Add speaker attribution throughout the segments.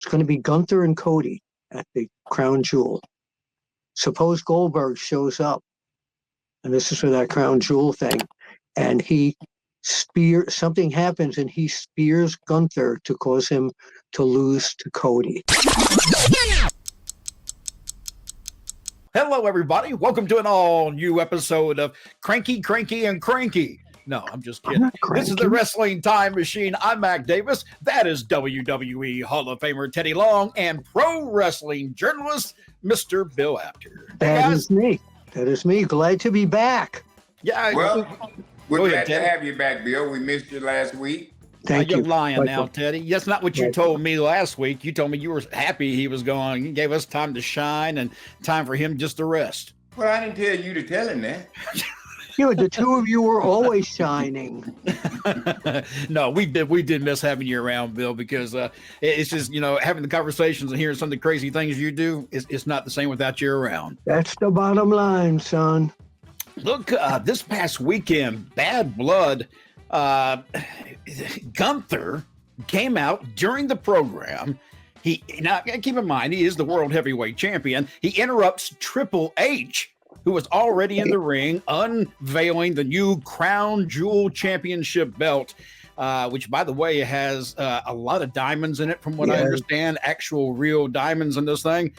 Speaker 1: It's going to be Gunther and Cody at the Crown Jewel. Suppose Goldberg shows up, and this is for that Crown Jewel thing, and something happens and he spears Gunther to cause him to lose to Cody.
Speaker 2: Hello, everybody. Welcome to an all-new episode of Cranky, and Cranky. No, I'm just kidding. This is the Wrestling Time Machine. I'm Mac Davis. That is WWE Hall of Famer Teddy Long and pro wrestling journalist Mr. Bill Apter.
Speaker 1: That is me. That is me. Glad to be back.
Speaker 2: Yeah.
Speaker 3: Well, we're glad to have you back, Bill. We missed you last week.
Speaker 1: Thank you.
Speaker 2: You're lying now, Teddy. That's not what you told me last week. You told me you were happy he was gone. You gave us time to shine and time for him just to rest.
Speaker 3: Well, I didn't tell you to tell him that.
Speaker 1: Yeah, the two of you were always shining.
Speaker 2: No, we did miss having you around, Bill, because it's just, having the conversations and hearing some of the crazy things you do, it's not the same without you around.
Speaker 1: That's the bottom line, son.
Speaker 2: Look, this past weekend, Bad Blood, Gunther came out during the program. Now, keep in mind, he is the World Heavyweight Champion. He interrupts Triple H, who was already in the ring, unveiling the new Crown Jewel Championship belt, which, by the way, has a lot of diamonds in it, from what I understand, actual real diamonds in this thing.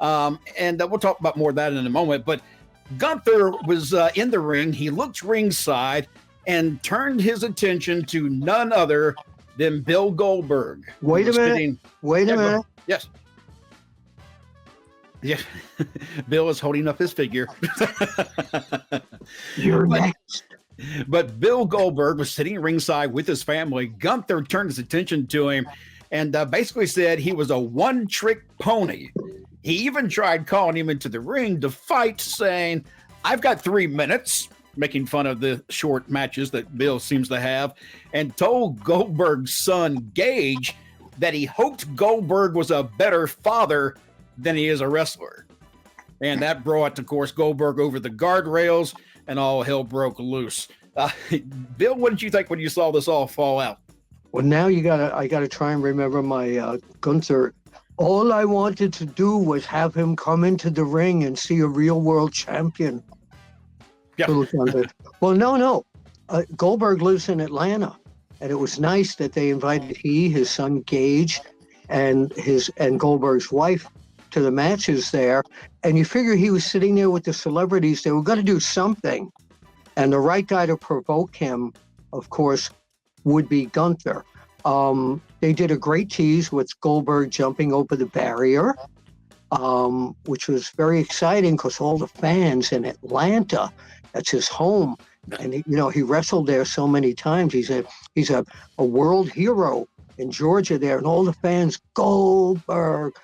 Speaker 2: And we'll talk about more of that in a moment. But Gunther was in the ring. He looked ringside and turned his attention to none other than Bill Goldberg.
Speaker 1: Wait a minute.
Speaker 2: Yes. Yeah, Bill is holding up his figure.
Speaker 1: You're next.
Speaker 2: But Bill Goldberg was sitting ringside with his family. Gunther turned his attention to him and basically said he was a one-trick pony. He even tried calling him into the ring to fight, saying, "I've got 3 minutes," making fun of the short matches that Bill seems to have, and told Goldberg's son, Gage, that he hoped Goldberg was a better father than he is a wrestler. And that brought, of course, Goldberg over the guardrails, and all hell broke loose. Bill, what did you think when you saw this all fall out?
Speaker 1: Well, now I gotta try and remember my Gunther. All I wanted to do was have him come into the ring and see a real world champion.
Speaker 2: Yeah.
Speaker 1: Well, no. Goldberg lives in Atlanta, and it was nice that they invited his son Gage, and Goldberg's wife to the matches there. And you figure he was sitting there with the celebrities. They were going to do something, and the right guy to provoke him, of course, would be Gunther. They did a great tease with Goldberg jumping over the barrier, which was very exciting because all the fans in Atlanta, that's his home, and he wrestled there so many times. He's a world hero in Georgia there, and all the fans, Goldberg.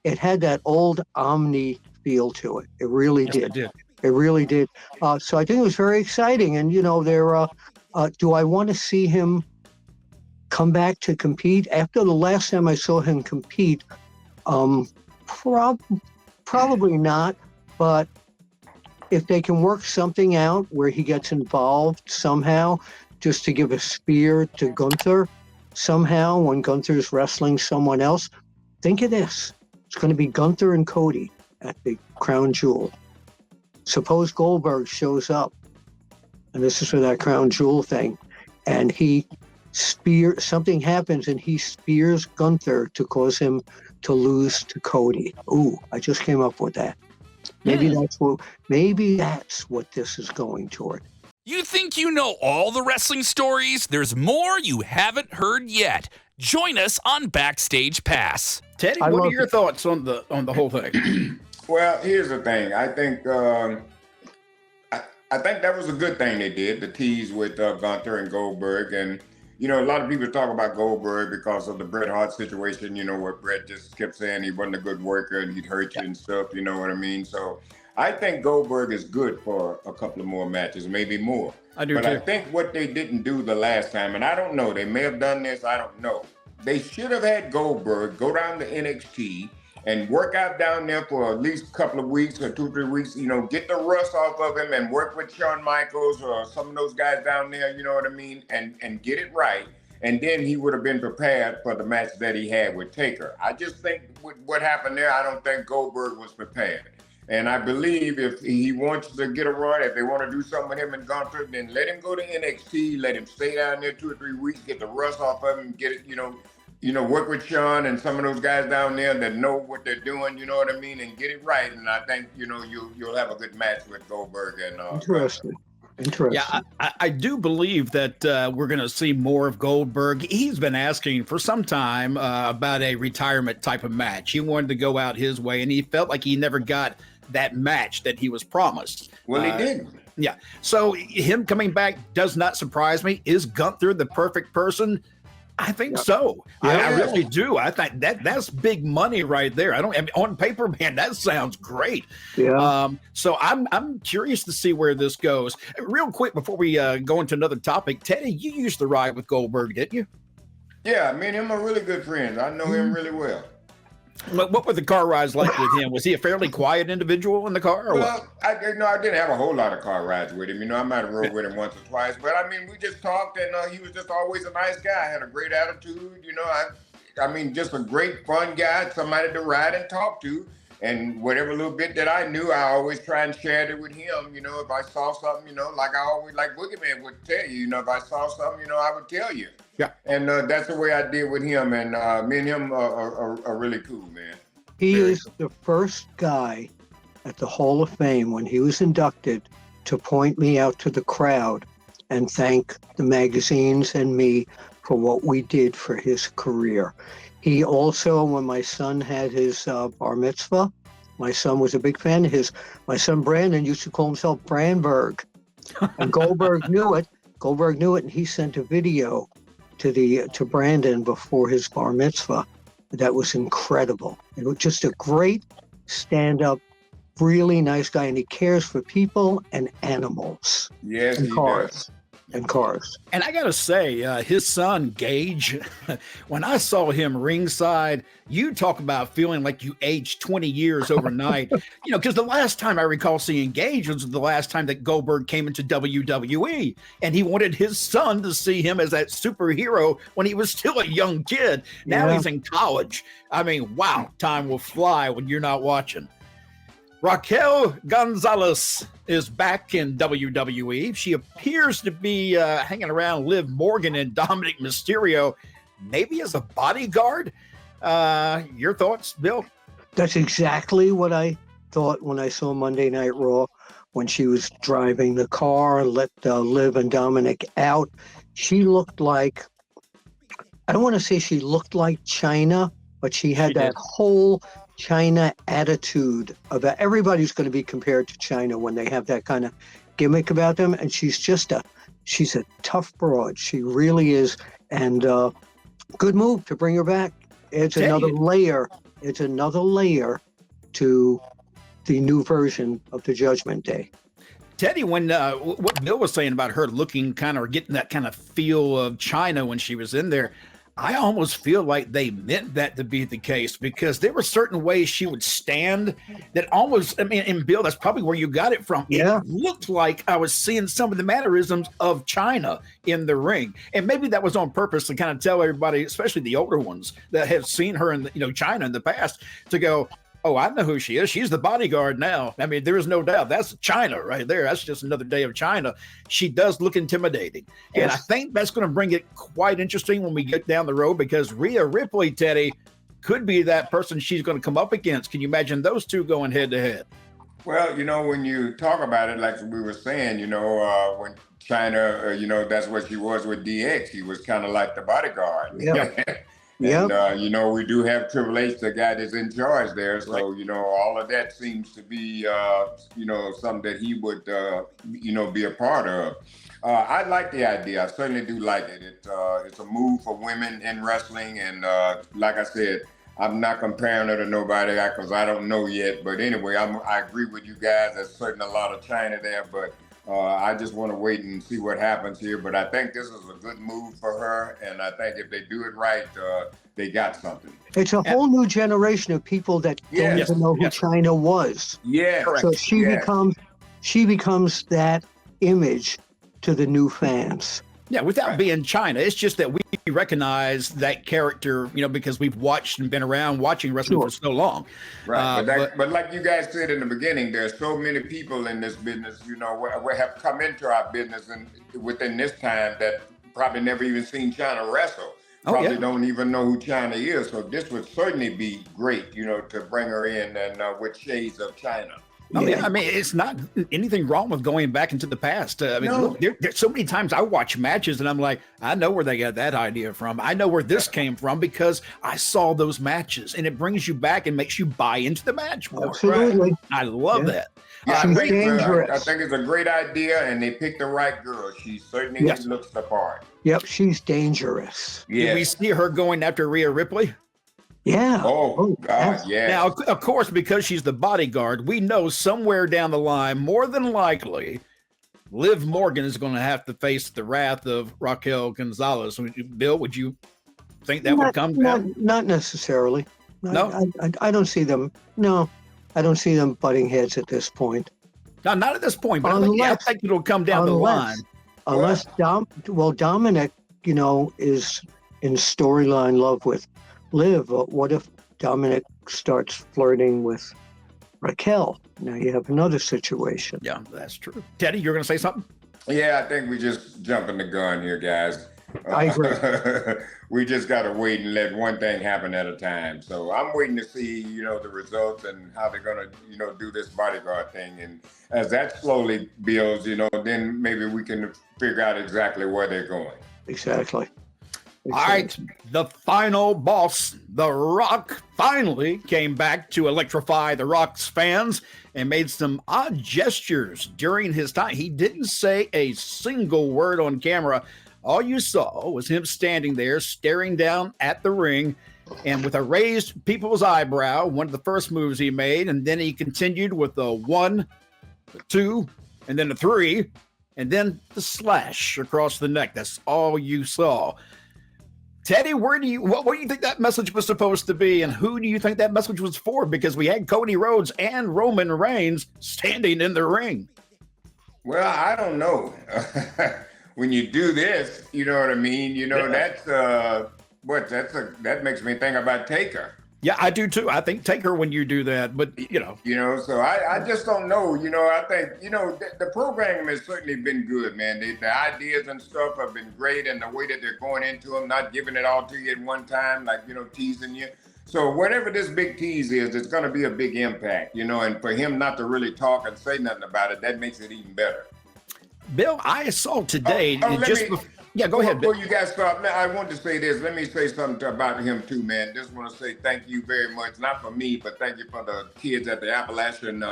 Speaker 1: It had that old Omni feel to it. It really did. It really did. So I think it was very exciting. And do I want to see him come back to compete? After the last time I saw him compete, probably not. But if they can work something out where he gets involved somehow, just to give a spear to Gunther somehow when Gunther's wrestling someone else, think of this. It's going to be Gunther and Cody at the Crown Jewel. Suppose Goldberg shows up, and this is for that Crown Jewel thing, and something happens and he spears Gunther to cause him to lose to Cody. Ooh, I just came up with that. Maybe that's what this is going toward.
Speaker 4: You think you know all the wrestling stories? There's more you haven't heard yet. Join us on Backstage Pass.
Speaker 2: Teddy, what are your thoughts on the whole thing?
Speaker 3: Well, here's the thing. I think that was a good thing they did, the tease with Gunther and Goldberg. And, a lot of people talk about Goldberg because of the Bret Hart situation, where Bret just kept saying he wasn't a good worker and he'd hurt you and stuff, you know what I mean? So I think Goldberg is good for a couple of more matches, maybe more.
Speaker 2: I do
Speaker 3: but
Speaker 2: too.
Speaker 3: I think what they didn't do the last time, and I don't know, they may have done this, I don't know. They should have had Goldberg go down to NXT and work out down there for at least a couple of weeks or 2-3 weeks, get the rust off of him and work with Shawn Michaels or some of those guys down there, you know what I mean, and get it right. and then he would have been prepared for the match that he had with Taker. I just think with what happened there, I don't think Goldberg was prepared. And I believe if he wants to get a run, if they want to do something with him and Gunther, then let him go to NXT, let him stay down there 2 or 3 weeks, get the rust off of him, get it, work with Sean and some of those guys down there that know what they're doing, you know what I mean, and get it right. And I think, you'll have a good match with Goldberg and
Speaker 1: Interesting.
Speaker 2: Yeah, I do believe that we're going to see more of Goldberg. He's been asking for some time about a retirement type of match. He wanted to go out his way, and he felt like he never got that match that he was promised.
Speaker 3: Well, he didn't.
Speaker 2: Yeah. So him coming back does not surprise me. Is Gunther the perfect person? I think so. Yeah. I really do. I think that's big money right there. On paper, man, that sounds great.
Speaker 1: Yeah.
Speaker 2: So I'm curious to see where this goes. Real quick before we go into another topic, Teddy, you used to ride with Goldberg, didn't you?
Speaker 3: Yeah, me and him are really good friends. I know him really well.
Speaker 2: What were the car rides like with him? Was he a fairly quiet individual in the car? Or
Speaker 3: well, I didn't have a whole lot of car rides with him. I might have rode with him once or twice, but we just talked, and he was just always a nice guy. Had a great attitude. Just a great fun guy, somebody to ride and talk to. And whatever little bit that I knew, I always try and share it with him. If I saw something, like I always, like Boogeyman would tell you, if I saw something, I would tell you.
Speaker 2: Yeah.
Speaker 3: And that's the way I did with him. And me and him are really cool, man.
Speaker 1: He is the first guy at the Hall of Fame when he was inducted to point me out to the crowd and thank the magazines and me for what we did for his career. He also, when my son had his bar mitzvah, my son was a big fan of his. My son Brandon used to call himself Brandberg. And Goldberg knew it. And he sent a video to Brandon before his bar mitzvah. That was incredible. It was just a great stand-up, really nice guy, and he cares for people and animals.
Speaker 3: Yes,
Speaker 1: and
Speaker 3: he
Speaker 1: cars.
Speaker 3: does.
Speaker 1: And cars.
Speaker 2: And I got to say, his son, Gage, when I saw him ringside, you talk about feeling like you aged 20 years overnight. Because the last time I recall seeing Gage was the last time that Goldberg came into WWE. And he wanted his son to see him as that superhero when he was still a young kid. Now he's in college. Wow, time will fly when you're not watching. Raquel Gonzales is back in WWE. She appears to be hanging around Liv Morgan and Dominic Mysterio, maybe as a bodyguard. Your thoughts, Bill?
Speaker 1: That's exactly what I thought when I saw Monday Night Raw, when she was driving the car, let Liv and Dominic out. She looked like, I don't want to say she looked like Chyna, but she had that whole Chyna attitude about everybody's going to be compared to Chyna when they have that kind of gimmick about them. And she's a tough broad. She really is. And good move to bring her back. It's another layer to the new version of the Judgment Day.
Speaker 2: Teddy, when what Bill was saying about her looking kind of, or getting that kind of feel of Chyna when she was in there, I almost feel like they meant that to be the case, because there were certain ways she would stand that almost, and Bill, that's probably where you got it from.
Speaker 1: Yeah.
Speaker 2: It looked like I was seeing some of the mannerisms of Chyna in the ring. And maybe that was on purpose to kind of tell everybody, especially the older ones that have seen her in Chyna in the past, to go, oh, I know who she is. She's the bodyguard now. There is no doubt. That's Chyna right there. That's just another day of Chyna. She does look intimidating. Yes. And I think that's going to bring it quite interesting when we get down the road, because Rhea Ripley, Teddy, could be that person she's going to come up against. Can you imagine those two going head to head?
Speaker 3: Well, when you talk about it, like we were saying, when Chyna, that's what she was with DX. She was kind of like the bodyguard.
Speaker 1: Yeah.
Speaker 3: And, we do have Triple H, the guy that's in charge there. So, all of that seems to be, something that he would, be a part of. I like the idea. I certainly do like it. It's a move for women in wrestling. And like I said, I'm not comparing her to nobody because I don't know yet. But anyway, I agree with you guys. There's certainly a lot of Chyna there, but I just want to wait and see what happens here. But I think this is a good move for her. And I think if they do it right, they got something.
Speaker 1: It's a whole new generation of people that don't even know who Chyna was.
Speaker 3: Yeah.
Speaker 1: So she becomes that image to the new fans.
Speaker 2: Yeah, without being Chyna. It's just that we recognize that character, because we've watched and been around watching wrestling for so long.
Speaker 3: Right. But like you guys said in the beginning, there's so many people in this business, we have come into our business and within this time that probably never even seen Chyna wrestle. Probably don't even know who Chyna is. So this would certainly be great, to bring her in and with shades of Chyna.
Speaker 2: Oh, yeah. I mean, it's not anything wrong with going back into the past. Look, there's so many times I watch matches and I'm like, I know where they got that idea from. I know where this came from because I saw those matches, and it brings you back and makes you buy into the match more.
Speaker 1: Absolutely.
Speaker 2: Right? I love that.
Speaker 3: Yeah, I think it's a great idea, and they picked the right girl. She certainly looks the part.
Speaker 1: Yep, she's dangerous.
Speaker 3: Yeah.
Speaker 2: Did we see her going after Rhea Ripley?
Speaker 1: Yeah.
Speaker 3: Oh, God, yeah.
Speaker 2: Now, of course, because she's the bodyguard, we know somewhere down the line, more than likely, Liv Morgan is going to have to face the wrath of Raquel Gonzales. Bill, would you think that would come down?
Speaker 1: Not necessarily.
Speaker 2: No?
Speaker 1: I don't see them. No, I don't see them butting heads at this point.
Speaker 2: No, not at this point, but I think it'll come down the line.
Speaker 1: Unless Dominic, is in storyline love with Liv. What if Dominic starts flirting with Raquel? Now you have another situation.
Speaker 2: Yeah, that's true. Teddy, you're going to say something?
Speaker 3: Yeah, I think we just jumping the gun here, guys.
Speaker 1: I agree.
Speaker 3: We just got to wait and let one thing happen at a time. So I'm waiting to see, the results and how they're going to, do this bodyguard thing. And as that slowly builds, then maybe we can figure out exactly where they're going.
Speaker 1: Exactly.
Speaker 2: All right, the final boss, The Rock, finally came back to electrify The Rock's fans and made some odd gestures during his time. He didn't say a single word on camera. All you saw was him standing there staring down at the ring and with a raised people's eyebrow, one of the first moves he made, and then he continued with the 1, the 2, and then the 3, and then the slash across the neck. That's all you saw. Teddy, what do you think that message was supposed to be, and who do you think that message was for? Because we had Cody Rhodes and Roman Reigns standing in the ring.
Speaker 3: Well, I don't know. When you do this, you know what I mean? That's that makes me think about Taker.
Speaker 2: Yeah, I do too. I think Taker when you do that, but
Speaker 3: so I just don't know. I think, the program has certainly been good, man. The ideas and stuff have been great, and the way that they're going into them, not giving it all to you at one time, like, teasing you. So whatever this big tease is, it's going to be a big impact, and for him not to really talk and say nothing about it, that makes it even better.
Speaker 2: Bill, I saw today. Go ahead, Bill.
Speaker 3: Before you guys start, I want to say this. Let me say something about him too, man. Just want to say thank you very much, not for me, but thank you for the kids at the Appalachian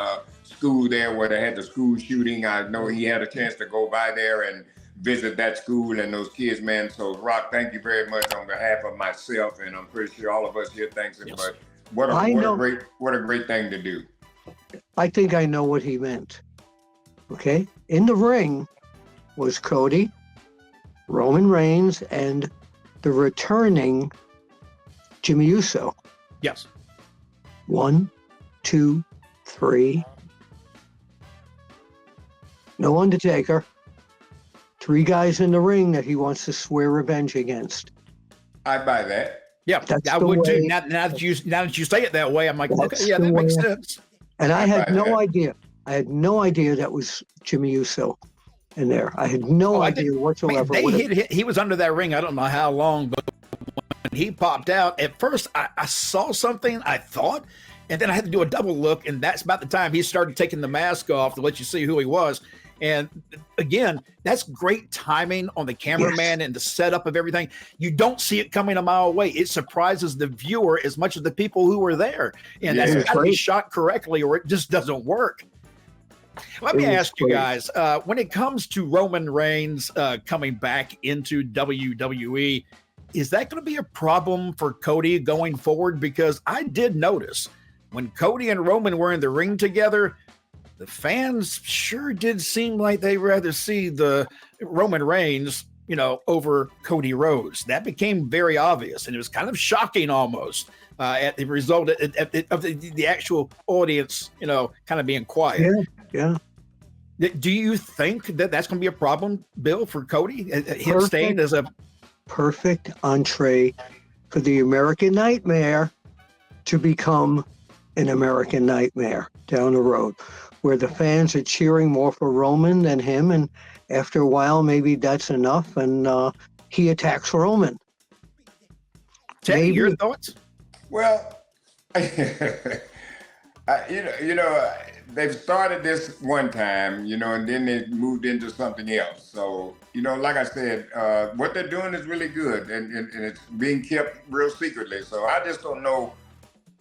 Speaker 3: school there where they had the school shooting. I know he had a chance to go by there and visit that school and those kids, man. So, Rock, thank you very much on behalf of myself, and I'm pretty sure all of us here thanks him. Yes. But what a great thing to do.
Speaker 1: I think I know what he meant. Okay, in the ring was Cody, Roman Reigns, and the returning Jimmy Uso.
Speaker 2: Yes.
Speaker 1: 1, 2, 3. No Undertaker. 3 guys in the ring that he wants to swear revenge against.
Speaker 3: I buy that.
Speaker 2: Yeah, I would too. Now that you say it that way, I'm like, okay, yeah, that makes sense.
Speaker 1: And I had no idea. I had no idea that was Jimmy Uso in there. I had no idea whatsoever.
Speaker 2: He was under that ring. I don't know how long, but when he popped out, at first I saw something, I thought, and then I had to do a double look, and that's about the time he started taking the mask off to let you see who he was. And again, that's great timing on the cameraman and the setup of everything. You don't see it coming a mile away. It surprises the viewer as much as the people who were there. And that's got to be shot correctly or it just doesn't work. Let me ask you guys, when it comes to Roman Reigns coming back into WWE, is that going to be a problem for Cody going forward? Because I did notice when Cody and Roman were in the ring together, the fans sure did seem like they'd rather see the Roman Reigns, over Cody Rhodes. That became very obvious, and it was kind of shocking almost at the result of the actual audience, kind of being quiet.
Speaker 1: Yeah.
Speaker 2: Do you think that that's going to be a problem, Bill, for Cody? Him staying as a
Speaker 1: perfect entree for the American Nightmare to become an American Nightmare down the road, where the fans are cheering more for Roman than him, and after a while, maybe that's enough, and he attacks Roman.
Speaker 2: Teddy, your thoughts?
Speaker 3: Well, they've started this one time, and then they moved into something else. So, like I said, what they're doing is really good, and it's being kept real secretly. So I just don't know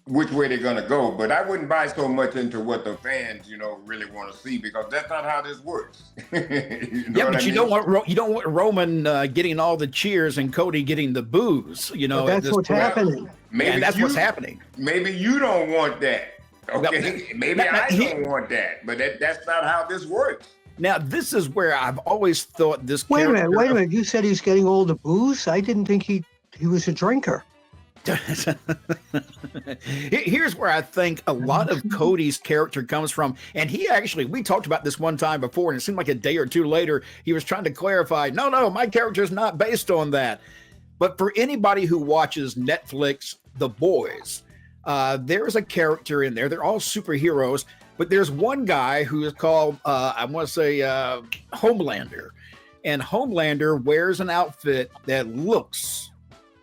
Speaker 3: which way they're going to go. But I wouldn't buy so much into what the fans, really want to see, because that's not how this works.
Speaker 2: You don't want Roman getting all the cheers and Cody getting the boos.
Speaker 1: That's what's happening.
Speaker 3: Maybe
Speaker 2: that's what's happening.
Speaker 3: Maybe you don't want that. Okay, maybe I don't want that, but that's not how this works.
Speaker 2: Now, this is where I've always thought this.
Speaker 1: Wait a minute. You said he's getting all the booze? I didn't think he was a drinker.
Speaker 2: Here's where I think a lot of Cody's character comes from. And we talked about this one time before, and it seemed like a day or two later, he was trying to clarify, no, my character is not based on that. But for anybody who watches Netflix, The Boys, there's a character in there. They're all superheroes, but there's one guy who is called, Homelander. And Homelander wears an outfit that looks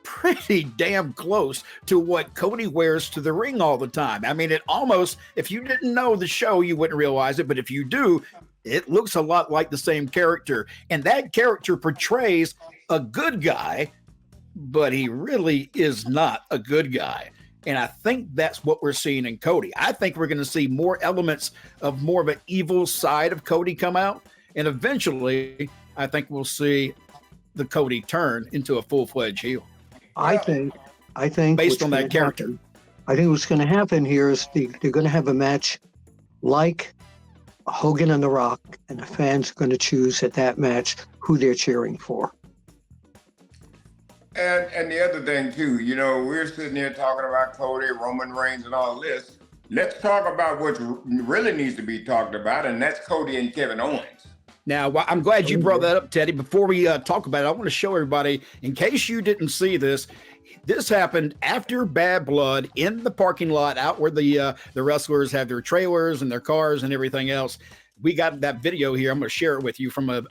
Speaker 2: pretty damn close to what Cody wears to the ring all the time. I mean, it almost, if you didn't know the show, you wouldn't realize it. But if you do, it looks a lot like the same character. And that character portrays a good guy, but he really is not a good guy. And I think that's what we're seeing in Cody. I think we're going to see more elements of more of an evil side of Cody come out. And eventually, I think we'll see the Cody turn into a full-fledged heel.
Speaker 1: I think
Speaker 2: based on that character.
Speaker 1: I think what's going to happen here is they're going to have a match like Hogan and The Rock, and the fans are going to choose at that match who they're cheering for.
Speaker 3: And the other thing too, we're sitting here talking about Cody, Roman Reigns, and all this. Let's talk about what really needs to be talked about, and that's Cody and Kevin Owens.
Speaker 2: Now, I'm glad you brought that up, Teddy. Before we talk about it, I want to show everybody, in case you didn't see this, this happened after Bad Blood in the parking lot out where the wrestlers have their trailers and their cars and everything else. We got that video here. I'm going to share it with you from a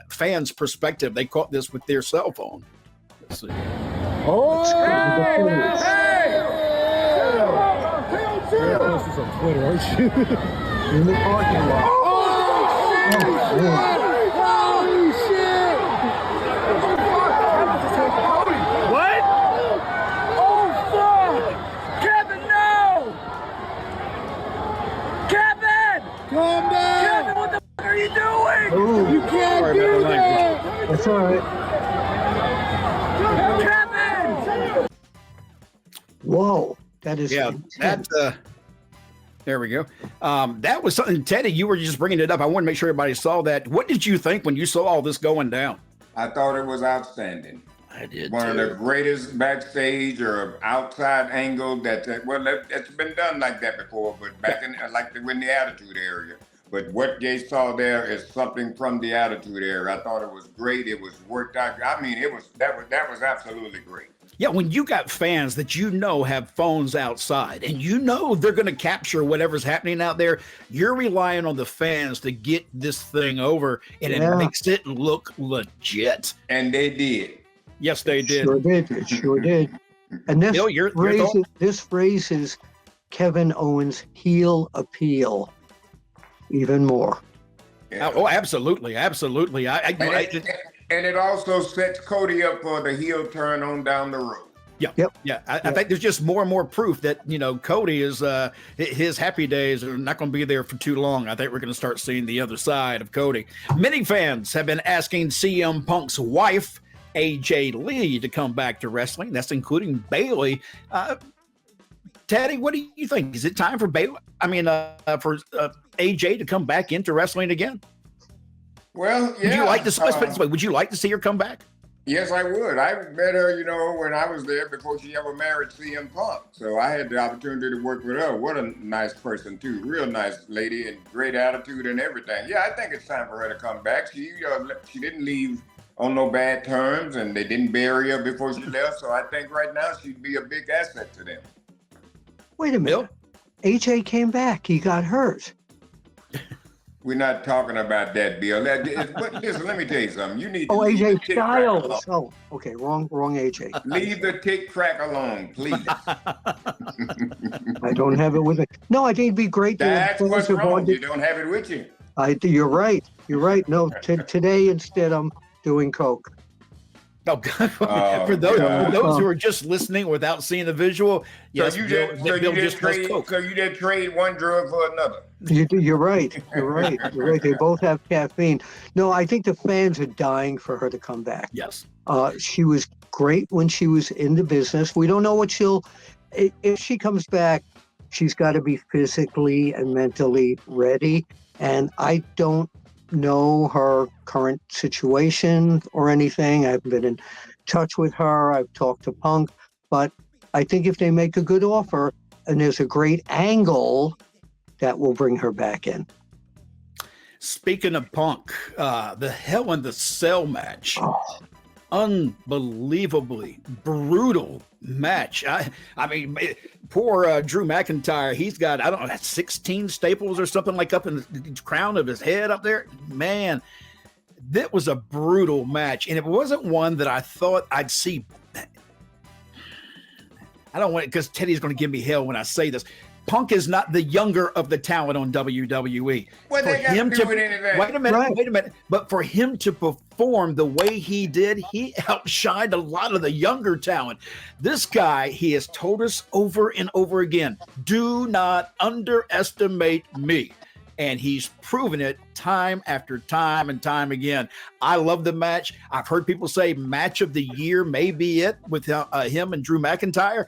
Speaker 2: fan's perspective. They caught this with their cell phone. Let's see.
Speaker 5: Oh, hey! This is on Twitter, aren't you? In the parking lot. Holy shit! What? Oh, fuck! Kevin, no! Kevin! Calm down! Kevin, what the fuck are you doing?
Speaker 1: Ooh.
Speaker 5: You can't do that!
Speaker 1: That's all right.
Speaker 5: Kevin!
Speaker 1: Whoa, that is
Speaker 2: there we go. That was something, Teddy, you were just bringing it up. I want to make sure everybody saw that. What did you think when you saw all this going down?
Speaker 3: I thought it was outstanding.
Speaker 2: I did
Speaker 3: One of the greatest backstage or outside angle that's been done like that before, but back in the Attitude Era. But what they saw there is something from the Attitude Era. I thought it was great. It was worked out. I mean, that was absolutely great.
Speaker 2: Yeah, when you got fans that have phones outside and they're going to capture whatever's happening out there, you're relying on the fans to get this thing over, and it makes it look legit.
Speaker 3: And they did.
Speaker 2: Yes, they did.
Speaker 1: It sure did. And this,
Speaker 2: Bill,
Speaker 1: this raises Kevin Owens' heel appeal even more.
Speaker 3: Yeah.
Speaker 2: Oh, absolutely. Absolutely.
Speaker 3: And it also sets Cody up for the heel turn on down the road.
Speaker 2: Yeah. Yep. Yeah. I think there's just more and more proof that, Cody is, his happy days are not going to be there for too long. I think we're going to start seeing the other side of Cody. Many fans have been asking CM Punk's wife, AJ Lee, to come back to wrestling. That's including Bayley. Teddy, what do you think? Is it time for Bayley? For AJ to come back into wrestling again?
Speaker 3: Well, yeah.
Speaker 2: Would you like to? Let's put it this way. Would you like to see her come back?
Speaker 3: Yes, I would. I met her, when I was there before she ever married CM Punk. So I had the opportunity to work with her. What a nice person, too. Real nice lady and great attitude and everything. Yeah, I think it's time for her to come back. She didn't leave on no bad terms, and they didn't bury her before she left. So I think right now she'd be a big asset to them.
Speaker 1: Wait a minute. AJ came back. He got hurt.
Speaker 3: We're not talking about that, Bill. But listen, let me tell you something. You need to leave
Speaker 1: AJ
Speaker 3: the tick crack alone.
Speaker 1: Styles. Oh, okay. Wrong AJ.
Speaker 3: Leave the tick crack alone, please.
Speaker 1: I don't have it with me. No, I think it'd be great.
Speaker 3: That's what's wrong. You don't have it with you.
Speaker 1: You're right. You're right. No, today instead I'm doing coke.
Speaker 2: Oh, God. For those who are just listening without seeing the visual, yes,
Speaker 3: so you did trade one drug for another.
Speaker 1: You're right. You're right. You're right. They both have caffeine. No, I think the fans are dying for her to come back.
Speaker 2: Yes.
Speaker 1: She was great when she was in the business. We don't know what if she comes back, she's got to be physically and mentally ready. And I don't know her current situation or anything. I've been in touch with her. I've talked to Punk, but I think if they make a good offer and there's a great angle, that will bring her back in.
Speaker 2: Speaking of Punk, the Hell in the Cell match, unbelievably brutal match. I mean, poor Drew McIntyre, he's got, I don't know, 16 staples or something like up in the crown of his head up there. Man, that was a brutal match. And it wasn't one that I thought I'd see. I don't want it because Teddy's going to give me hell when I say this. Punk is not the younger of the talent on WWE.
Speaker 3: What they got to do with anything?
Speaker 2: Wait a minute. But for him to perform the way he did, he outshined a lot of the younger talent. This guy, he has told us over and over again, do not underestimate me. And he's proven it time after time and time again. I love the match. I've heard people say match of the year may be it with him and Drew McIntyre.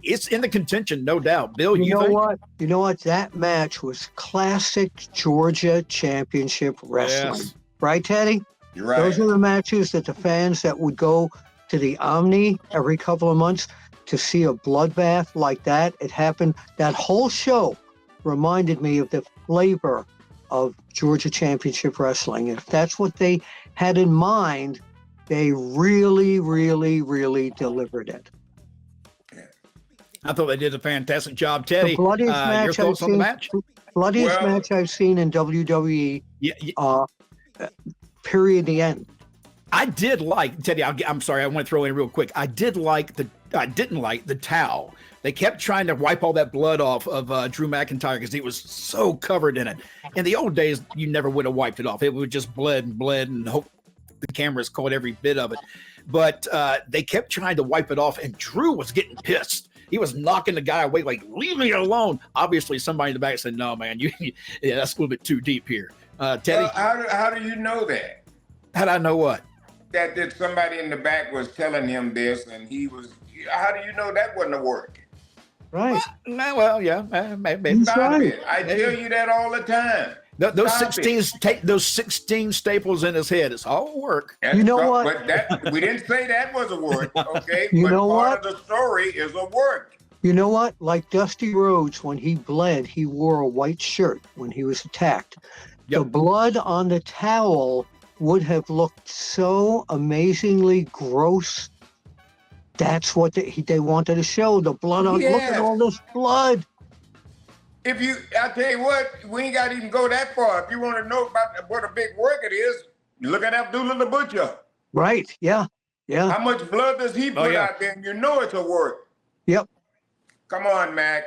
Speaker 2: It's in the contention, no doubt. Bill,
Speaker 1: you know what? That match was classic Georgia Championship wrestling.
Speaker 2: Yes.
Speaker 1: Right, Teddy?
Speaker 3: You're right.
Speaker 1: Those are the matches that the fans that would go to the Omni every couple of months to see a bloodbath like that. It happened. That whole show reminded me of the flavor of Georgia Championship wrestling. If that's what they had in mind, they really, really, really delivered it.
Speaker 2: I thought they did a fantastic job. Teddy,
Speaker 1: the bloodiest
Speaker 2: your thoughts on the match?
Speaker 1: Bloodiest match I've seen in WWE, period, the end.
Speaker 2: I did like, Teddy, I'm sorry, I want to throw in real quick. I didn't like the towel. They kept trying to wipe all that blood off of Drew McIntyre because he was so covered in it. In the old days, you never would have wiped it off. It would just bled and hope the cameras caught every bit of it. But they kept trying to wipe it off, and Drew was getting pissed. He was knocking the guy away, like, leave me alone. Obviously, somebody in the back said, no, man, that's a little bit too deep here. Teddy?
Speaker 3: How do you know that?
Speaker 2: How'd I know what?
Speaker 3: That somebody in the back was telling him this, and how do you know that wasn't a work?
Speaker 1: Right.
Speaker 2: Well, yeah, maybe.
Speaker 3: Stop it. I tell you that all the time.
Speaker 2: Those 16 staples in his head, it's all work.
Speaker 1: You know what?
Speaker 3: But we didn't say that was a work, okay?
Speaker 1: You know
Speaker 3: part
Speaker 1: what?
Speaker 3: of the story is a work.
Speaker 1: You know what? Like Dusty Rhodes, when he bled, he wore a white shirt when he was attacked.
Speaker 2: Yep.
Speaker 1: The blood on the towel would have looked so amazingly gross. That's what they wanted to show. The blood on.
Speaker 3: Yes.
Speaker 1: Look at all this blood.
Speaker 3: I tell you what, we ain't got to even go that far. If you want to know about what a big work it is, look at Abdullah the Butcher.
Speaker 1: Right. Yeah. Yeah.
Speaker 3: How much blood does he put out there? And you know it's a work.
Speaker 1: Yep.
Speaker 3: Come on, Mac.